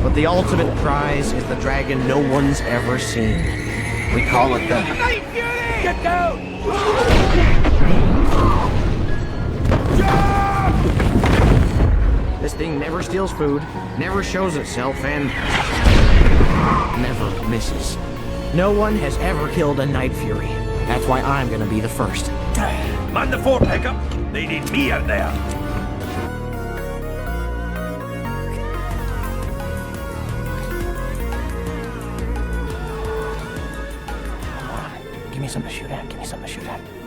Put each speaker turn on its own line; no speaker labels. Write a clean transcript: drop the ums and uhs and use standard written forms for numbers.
But the ultimate prize is the dragon no one's ever seen. We call it the Night Fury! Get down! This thing never steals food, never shows itself, and never misses. No one has ever killed a Night Fury. That's why I'm gonna be the first.
Man the fort, Hiccup. They need me out there.
Give me something to shoot at. Give me something to shoot at.